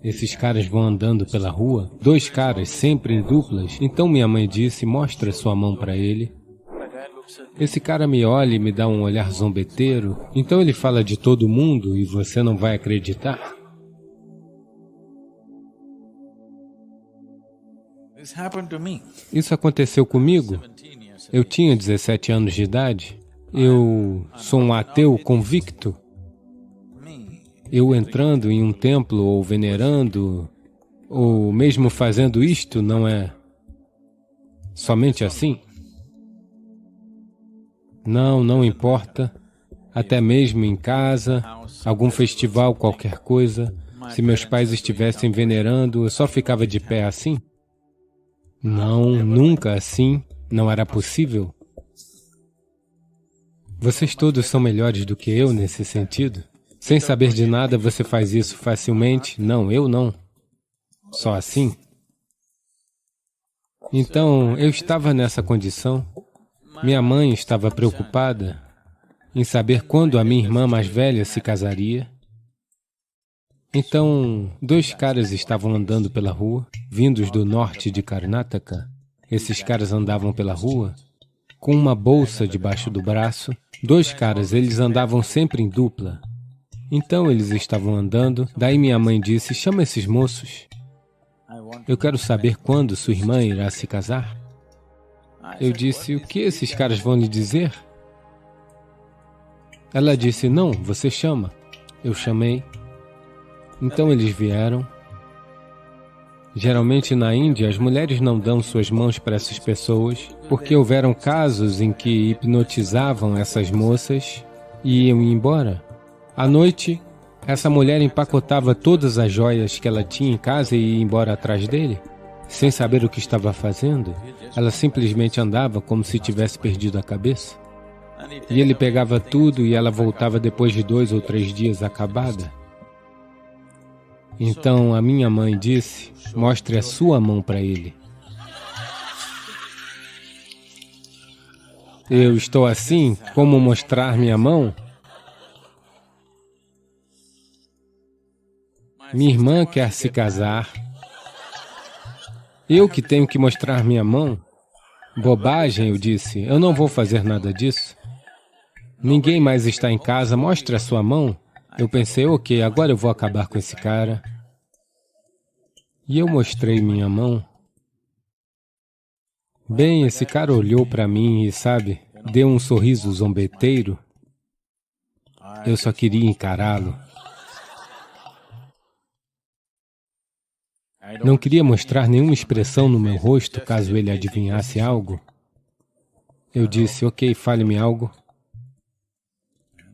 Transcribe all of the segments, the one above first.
Esses caras vão andando pela rua, dois caras, sempre em duplas. Então minha mãe disse, mostra sua mão para ele. Esse cara me olha e me dá um olhar zombeteiro. Então ele fala de todo mundo e você não vai acreditar. Isso aconteceu comigo. Eu tinha 17 anos de idade. Eu sou um ateu convicto. Eu entrando em um templo ou venerando, ou mesmo fazendo isto, não é somente assim? Não importa. Até mesmo em casa, algum festival, qualquer coisa. Se meus pais estivessem venerando, eu só ficava de pé assim? Não, nunca assim. Não era possível. Vocês todos são melhores do que eu nesse sentido? Sem saber de nada, você faz isso facilmente? Não, eu não. Só assim? Então, eu estava nessa condição. Minha mãe estava preocupada em saber quando a minha irmã mais velha se casaria. Então, dois caras estavam andando pela rua, vindos do norte de Karnataka. Esses caras andavam pela rua com uma bolsa debaixo do braço. Dois caras, eles andavam sempre em dupla. Então eles estavam andando, daí minha mãe disse, chama esses moços. Eu quero saber quando sua irmã irá se casar. Eu disse, o que esses caras vão lhe dizer? Ela disse, não, você chama. Eu chamei. Então eles vieram. Geralmente na Índia, as mulheres não dão suas mãos para essas pessoas, porque houveram casos em que hipnotizavam essas moças e iam embora. À noite, essa mulher empacotava todas as joias que ela tinha em casa e ia embora atrás dele, sem saber o que estava fazendo. Ela simplesmente andava como se tivesse perdido a cabeça. E ele pegava tudo e ela voltava depois de 2 ou 3 dias acabada. Então a minha mãe disse, mostre a sua mão para ele. Eu estou assim, como mostrar minha mão? Minha irmã quer se casar. Eu que tenho que mostrar minha mão? Bobagem, eu disse. Eu não vou fazer nada disso. Ninguém mais está em casa, mostre a sua mão. Eu pensei, ok, agora eu vou acabar com esse cara. E eu mostrei minha mão. Bem, esse cara olhou para mim e, sabe, deu um sorriso zombeteiro. Eu só queria encará-lo. Não queria mostrar nenhuma expressão no meu rosto, caso ele adivinhasse algo. Eu disse, ok, fale-me algo.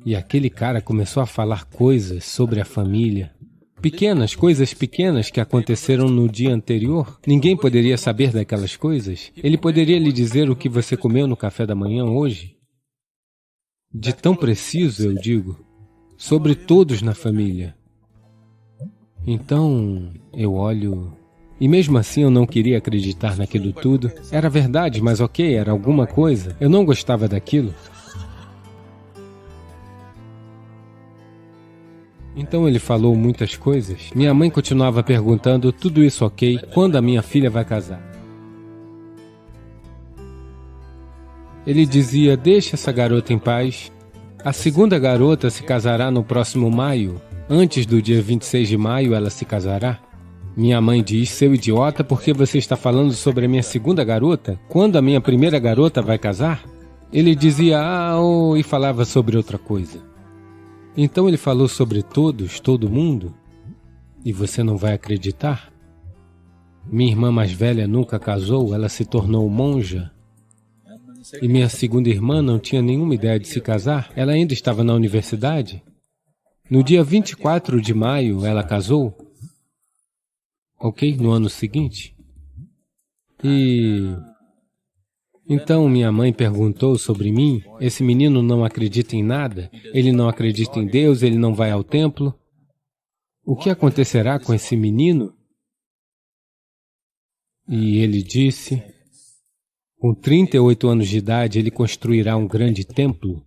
E aquele cara começou a falar coisas sobre a família. Pequenas, coisas pequenas que aconteceram no dia anterior. Ninguém poderia saber daquelas coisas. Ele poderia lhe dizer o que você comeu no café da manhã hoje. De tão preciso, eu digo, sobre todos na família. Então, eu olho... E mesmo assim eu não queria acreditar naquilo tudo. Era verdade, mas ok, era alguma coisa. Eu não gostava daquilo. Então ele falou muitas coisas. Minha mãe continuava perguntando, tudo isso ok, quando a minha filha vai casar? Ele dizia, deixa essa garota em paz. A segunda garota se casará no próximo maio. Antes do dia 26 de maio, ela se casará. Minha mãe diz, seu idiota, por que você está falando sobre a minha segunda garota? Quando a minha primeira garota vai casar? Ele dizia, e falava sobre outra coisa. Então ele falou sobre todos, todo mundo, e você não vai acreditar? Minha irmã mais velha nunca casou, ela se tornou monja. E minha segunda irmã não tinha nenhuma ideia de se casar, ela ainda estava na universidade. No dia 24 de maio, ela casou, ok? No ano seguinte. Então minha mãe perguntou sobre mim, esse menino não acredita em nada, ele não acredita em Deus, ele não vai ao templo. O que acontecerá com esse menino? E ele disse, com 38 anos de idade, ele construirá um grande templo.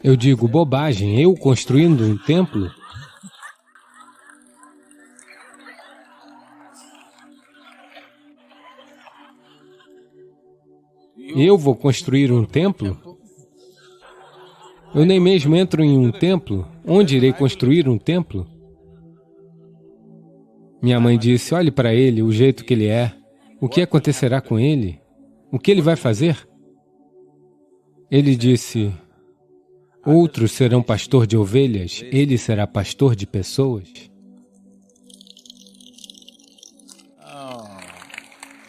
Eu digo, bobagem, eu construindo um templo? Eu vou construir um templo? Eu nem mesmo entro em um templo. Onde irei construir um templo? Minha mãe disse, olhe para ele, o jeito que ele é. O que acontecerá com ele? O que ele vai fazer? Ele disse, outros serão pastor de ovelhas, ele será pastor de pessoas.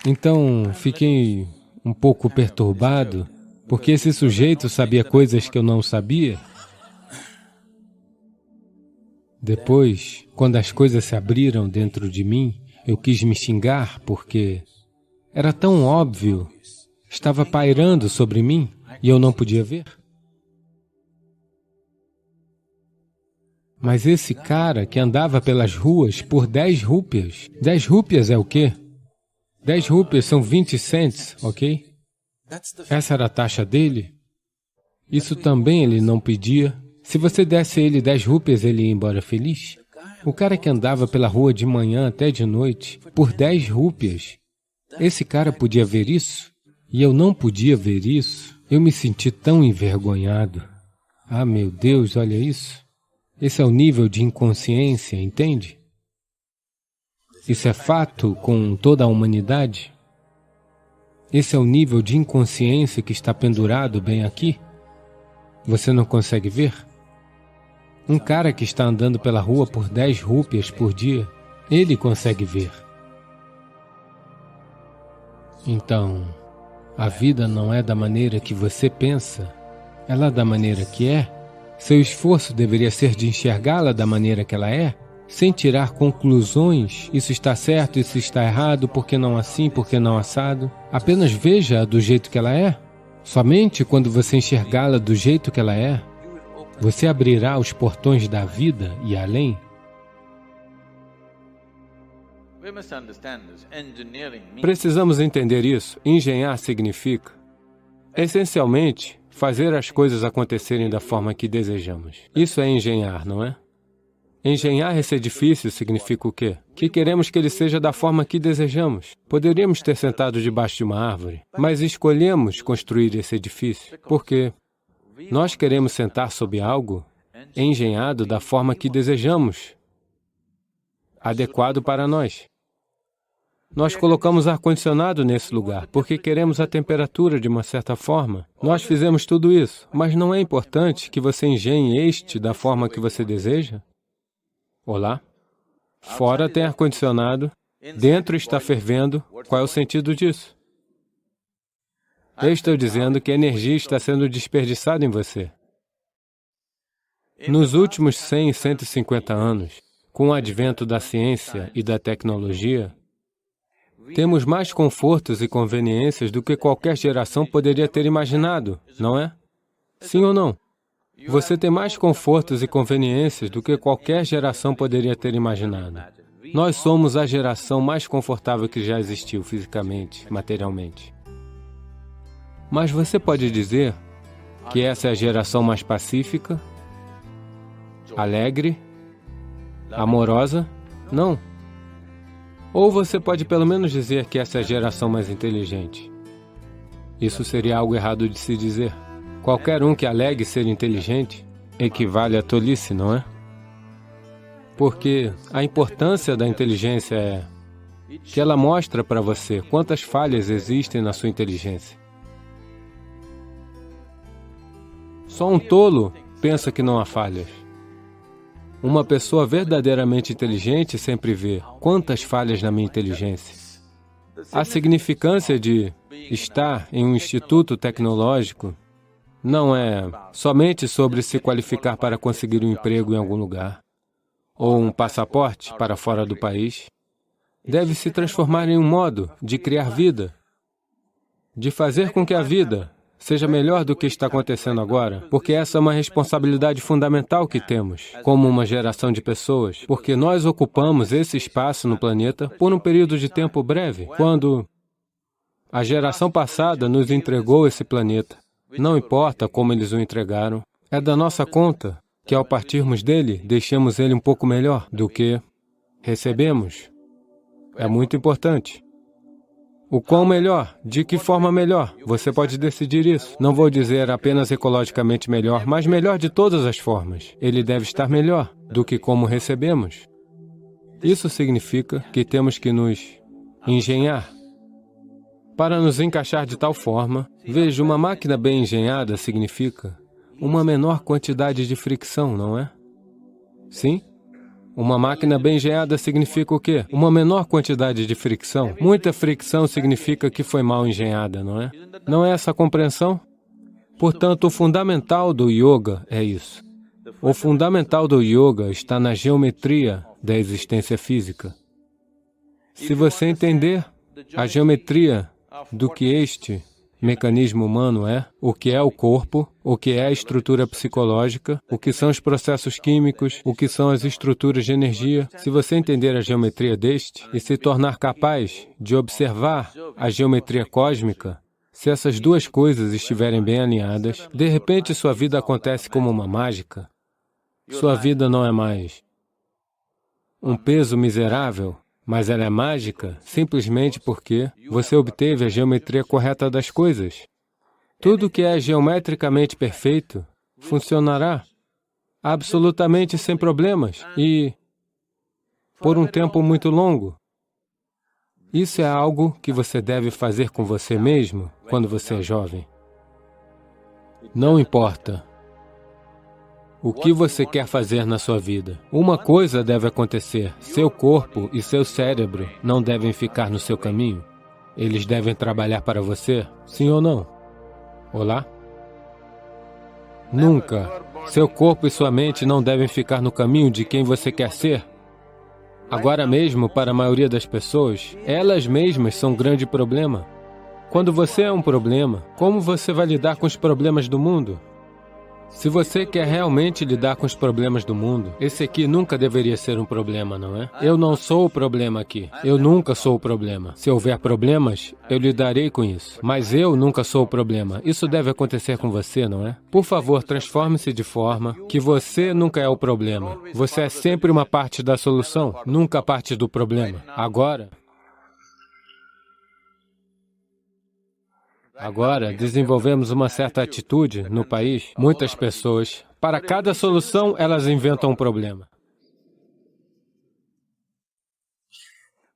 Então, fiquei um pouco perturbado, porque esse sujeito sabia coisas que eu não sabia. Depois, quando as coisas se abriram dentro de mim, eu quis me xingar porque era tão óbvio, estava pairando sobre mim e eu não podia ver. Mas esse cara que andava pelas ruas por 10 rúpias, 10 rúpias é o quê? 10 rúpias são 20 cents, ok? Essa era a taxa dele. Isso também ele não pedia. Se você desse a ele 10 rúpias, ele ia embora feliz. O cara que andava pela rua de manhã até de noite, por 10 rúpias, esse cara podia ver isso? E eu não podia ver isso. Eu me senti tão envergonhado. Ah, meu Deus, olha isso. Esse é o nível de inconsciência, entende? Isso é fato com toda a humanidade. Esse é o nível de inconsciência que está pendurado bem aqui. Você não consegue ver? Um cara que está andando pela rua por 10 rúpias por dia, ele consegue ver. Então, a vida não é da maneira que você pensa, ela é da maneira que é. Seu esforço deveria ser de enxergá-la da maneira que ela é, sem tirar conclusões, isso está certo, isso está errado, por que não assim, por que não assado. Apenas veja-a do jeito que ela é. Somente quando você enxergá-la do jeito que ela é, você abrirá os portões da vida e além. Precisamos entender isso. Engenhar significa, essencialmente, fazer as coisas acontecerem da forma que desejamos. Isso é engenhar, não é? Engenhar esse edifício significa o quê? Que queremos que ele seja da forma que desejamos. Poderíamos ter sentado debaixo de uma árvore, mas escolhemos construir esse edifício, porque nós queremos sentar sob algo engenhado da forma que desejamos, adequado para nós. Nós colocamos ar-condicionado nesse lugar, porque queremos a temperatura de uma certa forma. Nós fizemos tudo isso, mas não é importante que você engenhe este da forma que você deseja? Olá? Fora tem ar-condicionado, dentro está fervendo. Qual é o sentido disso? Eu estou dizendo que a energia está sendo desperdiçada em você. Nos últimos 100, 150 anos, com o advento da ciência e da tecnologia, temos mais confortos e conveniências do que qualquer geração poderia ter imaginado, não é? Sim ou não? Você tem mais confortos e conveniências do que qualquer geração poderia ter imaginado. Nós somos a geração mais confortável que já existiu fisicamente, materialmente. Mas você pode dizer que essa é a geração mais pacífica, alegre, amorosa? Não. Ou você pode pelo menos dizer que essa é a geração mais inteligente. Isso seria algo errado de se dizer. Qualquer um que alegue ser inteligente equivale à tolice, não é? Porque a importância da inteligência é que ela mostra para você quantas falhas existem na sua inteligência. Só um tolo pensa que não há falhas. Uma pessoa verdadeiramente inteligente sempre vê quantas falhas na minha inteligência. A significância de estar em um instituto tecnológico não é somente sobre se qualificar para conseguir um emprego em algum lugar, ou um passaporte para fora do país. Deve se transformar em um modo de criar vida, de fazer com que a vida seja melhor do que está acontecendo agora, porque essa é uma responsabilidade fundamental que temos, como uma geração de pessoas, porque nós ocupamos esse espaço no planeta por um período de tempo breve, quando a geração passada nos entregou esse planeta. Não importa como eles o entregaram, é da nossa conta que ao partirmos dele, deixemos ele um pouco melhor do que recebemos. É muito importante. O quão melhor? De que forma melhor? Você pode decidir isso. Não vou dizer apenas ecologicamente melhor, mas melhor de todas as formas. Ele deve estar melhor do que como recebemos. Isso significa que temos que nos engenhar para nos encaixar de tal forma. Veja, uma máquina bem engenhada significa uma menor quantidade de fricção, não é? Sim? Uma máquina bem engenhada significa o quê? Uma menor quantidade de fricção. Muita fricção significa que foi mal engenhada, não é? Não é essa a compreensão? Portanto, o fundamental do yoga é isso. O fundamental do yoga está na geometria da existência física. Se você entender a geometria do que este mecanismo humano é, o que é o corpo, o que é a estrutura psicológica, o que são os processos químicos, o que são as estruturas de energia. Se você entender a geometria deste e se tornar capaz de observar a geometria cósmica, se essas duas coisas estiverem bem alinhadas, de repente sua vida acontece como uma mágica. Sua vida não é mais um peso miserável, mas ela é mágica simplesmente porque você obteve a geometria correta das coisas. Tudo que é geometricamente perfeito funcionará absolutamente sem problemas e por um tempo muito longo. Isso é algo que você deve fazer com você mesmo quando você é jovem. Não importa o que você quer fazer na sua vida. Uma coisa deve acontecer. Seu corpo e seu cérebro não devem ficar no seu caminho. Eles devem trabalhar para você, sim ou não? Olá? Nunca. Seu corpo e sua mente não devem ficar no caminho de quem você quer ser. Agora mesmo, para a maioria das pessoas, elas mesmas são um grande problema. Quando você é um problema, como você vai lidar com os problemas do mundo? Se você quer realmente lidar com os problemas do mundo, esse aqui nunca deveria ser um problema, não é? Eu não sou o problema aqui. Eu nunca sou o problema. Se houver problemas, eu lidarei com isso. Mas eu nunca sou o problema. Isso deve acontecer com você, não é? Por favor, transforme-se de forma que você nunca é o problema. Você é sempre uma parte da solução, nunca parte do problema. Agora, desenvolvemos uma certa atitude no país. Muitas pessoas, para cada solução, elas inventam um problema.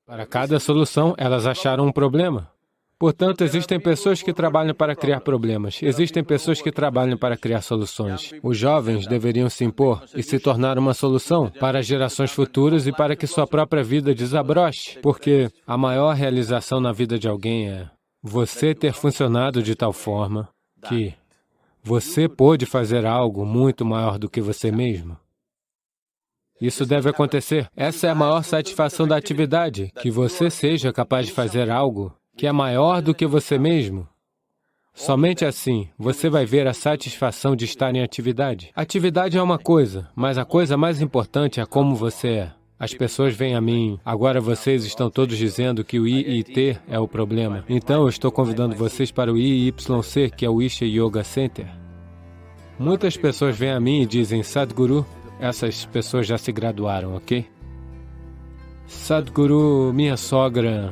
Para cada solução, elas acharam um problema. Portanto, existem pessoas que trabalham para criar problemas. Existem pessoas que trabalham para criar soluções. Os jovens deveriam se impor e se tornar uma solução para as gerações futuras e para que sua própria vida desabroche. Porque a maior realização na vida de alguém é você ter funcionado de tal forma que você pôde fazer algo muito maior do que você mesmo. Isso deve acontecer. Essa é a maior satisfação da atividade, que você seja capaz de fazer algo que é maior do que você mesmo. Somente assim você vai ver a satisfação de estar em atividade. Atividade é uma coisa, mas a coisa mais importante é como você é. As pessoas vêm a mim, agora vocês estão todos dizendo que o IIT é o problema. Então eu estou convidando vocês para o IYC, que é o Isha Yoga Center. Muitas pessoas vêm a mim e dizem, Sadhguru, essas pessoas já se graduaram, ok? Sadhguru, minha sogra,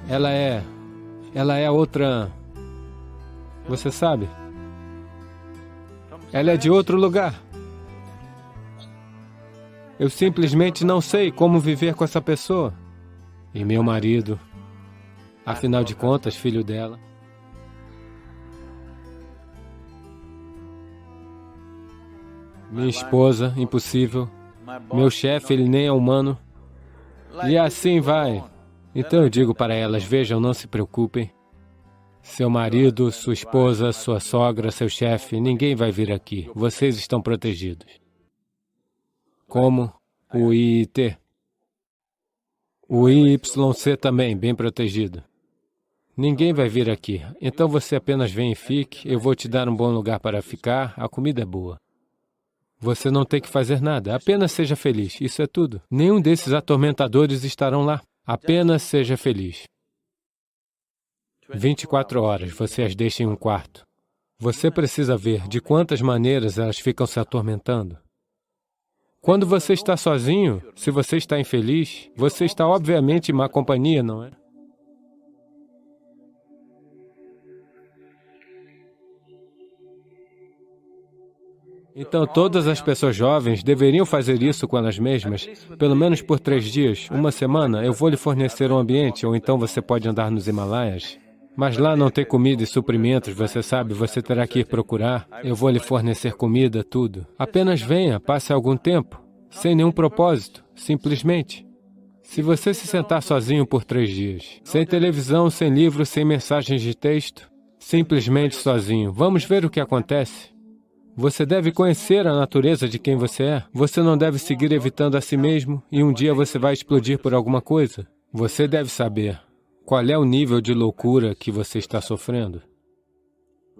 ela é outra, você sabe? Ela é de outro lugar. Eu simplesmente não sei como viver com essa pessoa. E meu marido, afinal de contas, filho dela. Minha esposa, impossível. Meu chefe, ele nem é humano. E assim vai. Então eu digo para elas, vejam, não se preocupem. Seu marido, sua esposa, sua sogra, seu chefe, ninguém vai vir aqui. Vocês estão protegidos. Como o IIT. O IYC também, bem protegido. Ninguém vai vir aqui. Então você apenas vem e fique, eu vou te dar um bom lugar para ficar, a comida é boa. Você não tem que fazer nada, apenas seja feliz, isso é tudo. Nenhum desses atormentadores estarão lá, apenas seja feliz. 24 horas, você as deixa em um quarto. Você precisa ver de quantas maneiras elas ficam se atormentando. Quando você está sozinho, se você está infeliz, você está obviamente em má companhia, não é? Então, todas as pessoas jovens deveriam fazer isso com elas mesmas, pelo menos por 3 dias, uma semana. Eu vou lhe fornecer um ambiente, ou então você pode andar nos Himalaias. Mas lá não tem comida e suprimentos, você sabe, você terá que ir procurar. Eu vou lhe fornecer comida, tudo. Apenas venha, passe algum tempo, sem nenhum propósito, simplesmente. Se você se sentar sozinho por 3 dias, sem televisão, sem livro, sem mensagens de texto, simplesmente sozinho, vamos ver o que acontece. Você deve conhecer a natureza de quem você é. Você não deve seguir evitando a si mesmo e um dia você vai explodir por alguma coisa. Você deve saber qual é o nível de loucura que você está sofrendo.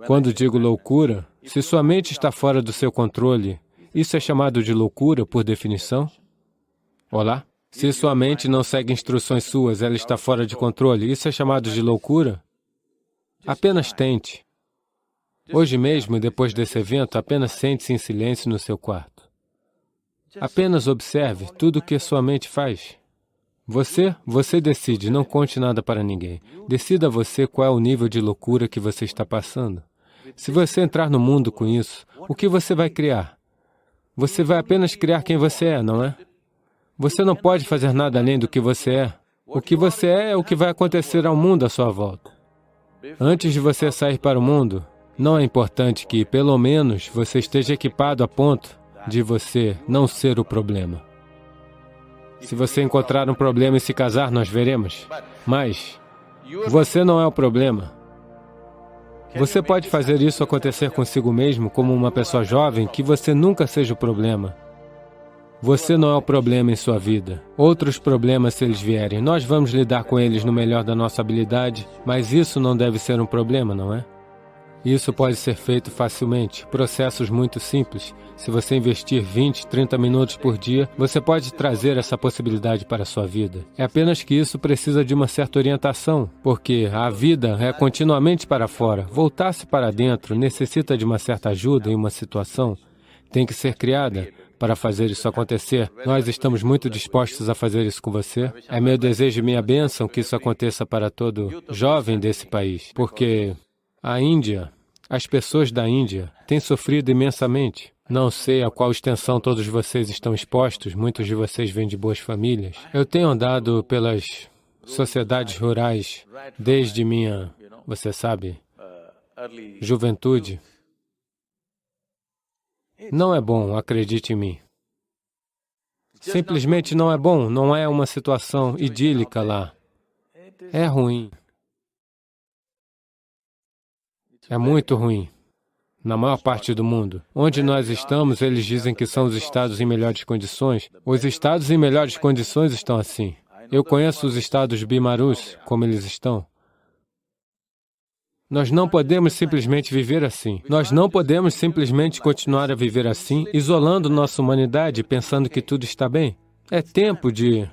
Quando digo loucura, se sua mente está fora do seu controle, isso é chamado de loucura por definição? Olá? Se sua mente não segue instruções suas, ela está fora de controle, isso é chamado de loucura? Apenas tente. Hoje mesmo, depois desse evento, apenas sente-se em silêncio no seu quarto. Apenas observe tudo o que sua mente faz. Você decide, não conte nada para ninguém. Decida você qual é o nível de loucura que você está passando. Se você entrar no mundo com isso, o que você vai criar? Você vai apenas criar quem você é, não é? Você não pode fazer nada além do que você é. O que você é o que vai acontecer ao mundo à sua volta. Antes de você sair para o mundo, não é importante que, pelo menos, você esteja equipado a ponto de você não ser o problema. Se você encontrar um problema e se casar, nós veremos. Mas você não é o problema. Você pode fazer isso acontecer consigo mesmo, como uma pessoa jovem, que você nunca seja o problema. Você não é o problema em sua vida. Outros problemas, se eles vierem, nós vamos lidar com eles no melhor da nossa habilidade, mas isso não deve ser um problema, não é? Isso pode ser feito facilmente, processos muito simples. Se você investir 20, 30 minutos por dia, você pode trazer essa possibilidade para a sua vida. É apenas que isso precisa de uma certa orientação, porque a vida é continuamente para fora. Voltar-se para dentro necessita de uma certa ajuda em uma situação. Tem que ser criada para fazer isso acontecer. Nós estamos muito dispostos a fazer isso com você. É meu desejo e minha bênção que isso aconteça para todo jovem desse país, porque a Índia, as pessoas da Índia, têm sofrido imensamente. Não sei a qual extensão todos vocês estão expostos, muitos de vocês vêm de boas famílias. Eu tenho andado pelas sociedades rurais desde minha, você sabe, juventude. Não é bom, acredite em mim. Simplesmente não é bom, não é uma situação idílica lá. É ruim. É muito ruim. Na maior parte do mundo. Onde nós estamos, eles dizem que são os estados em melhores condições. Os estados em melhores condições estão assim. Eu conheço os estados bimarus, como eles estão. Nós não podemos simplesmente viver assim. Nós não podemos simplesmente continuar a viver assim, isolando nossa humanidade, pensando que tudo está bem. É tempo de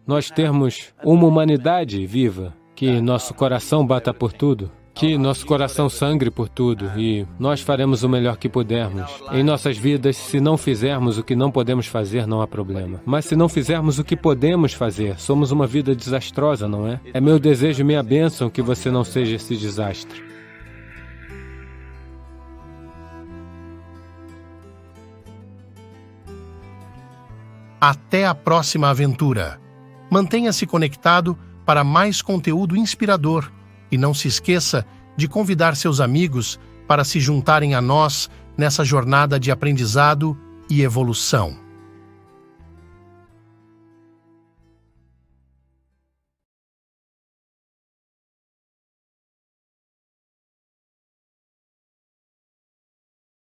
nós termos uma humanidade viva, que nosso coração bata por tudo. Que nosso coração sangre por tudo e nós faremos o melhor que pudermos. Em nossas vidas, se não fizermos o que não podemos fazer, não há problema. Mas se não fizermos o que podemos fazer, somos uma vida desastrosa, não é? É meu desejo e minha bênção que você não seja esse desastre. Até a próxima aventura. Mantenha-se conectado para mais conteúdo inspirador. E não se esqueça de convidar seus amigos para se juntarem a nós nessa jornada de aprendizado e evolução.